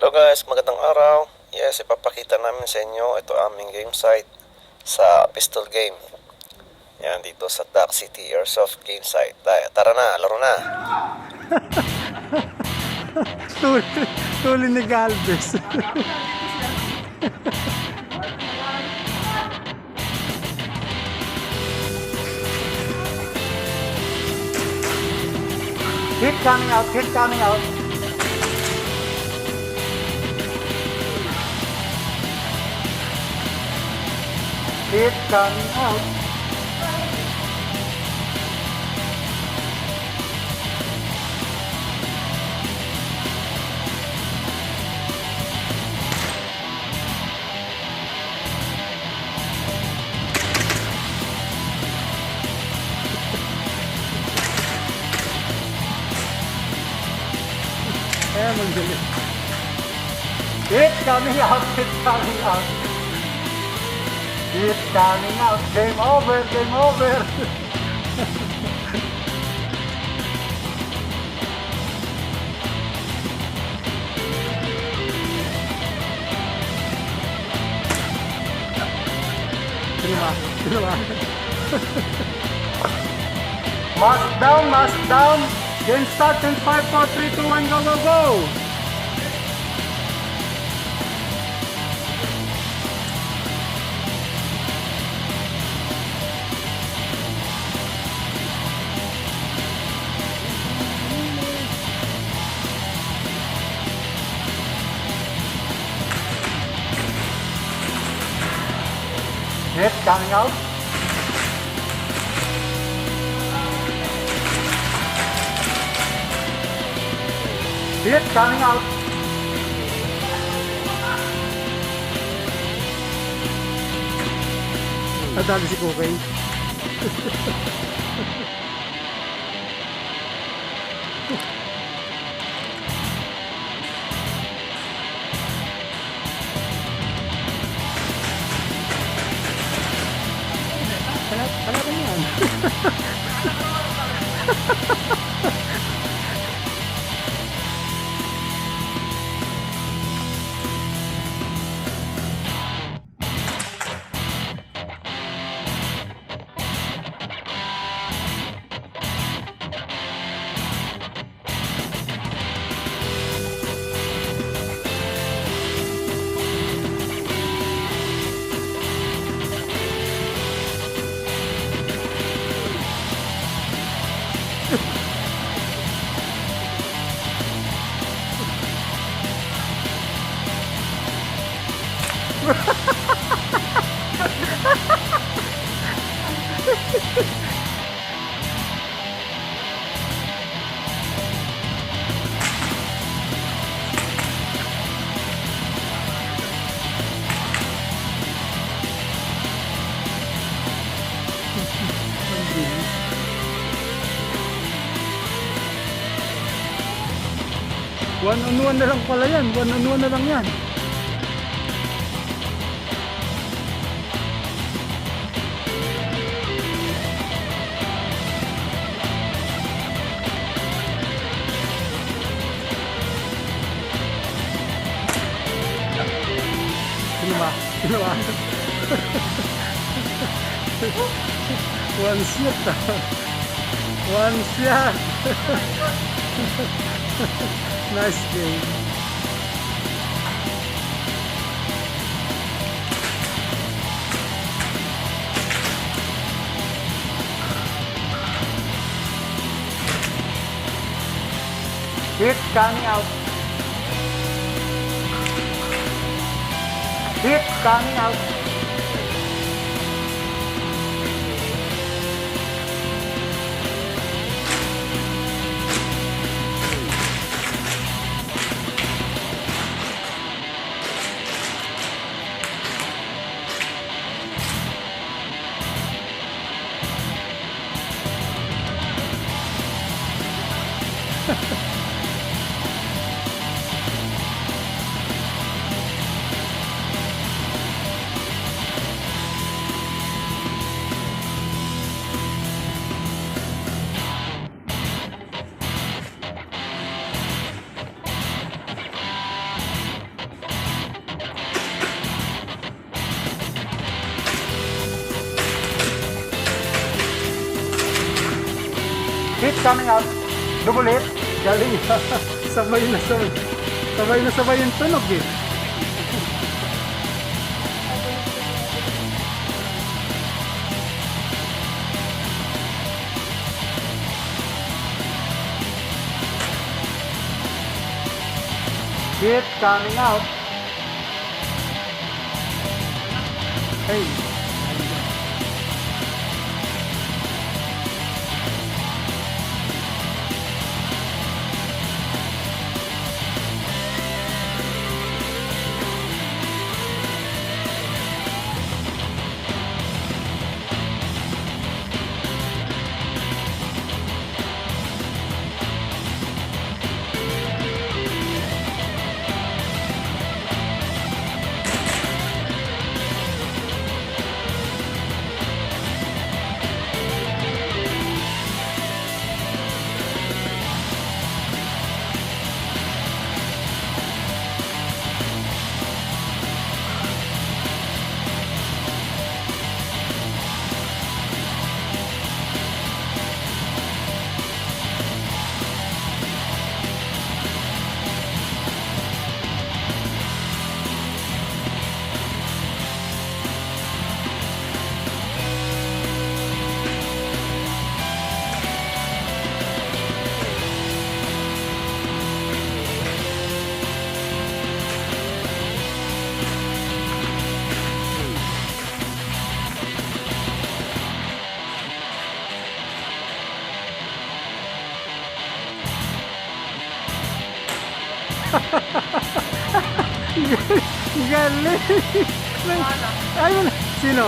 Hello guys, magandang araw. Yes, ipapakita namin sa inyo ito aming game site sa pistol game. Yan, dito sa Duck City Airsoft game site. Tara na, laro na. Tuloy ni Galvez. Hit coming out, hit coming out. Hit coming out. It's coming out, it's coming out. It's coming out. Game over, game over. Mask down. Game starts in 5, 4, 3, 2, 1, go, go, go! Hit coming out. Hit coming out. Nadali si Kukay. Kalaban yan. One on one na lang pala yan. One on one na lang yan. Sino ba? One shot. One shot. Nice game. Hit coming out. Hit coming out. coming out. Double hit. Galing. Sabay na sabay. Sabay na sabay yung tunog eh. Hit coming out. Hey. Galing! Ayun! Sino?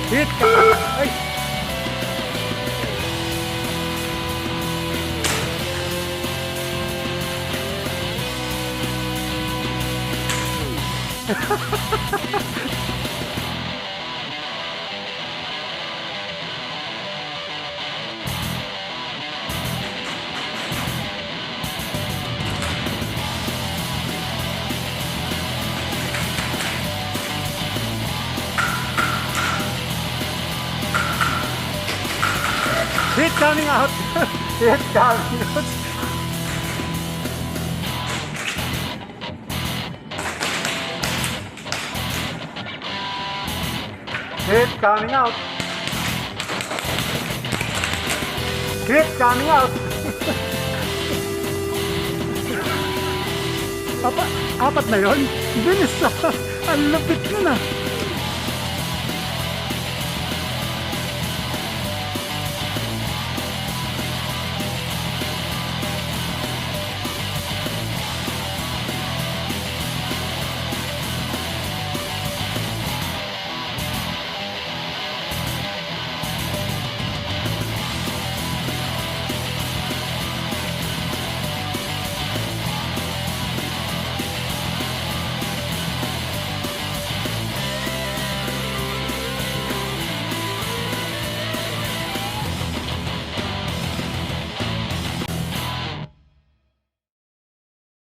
Hit ka! Ay! Hit coming out! Hit coming out! Hit coming out! Hit coming out! Apat na yun? Bilis ah! Ang lupit nun ah!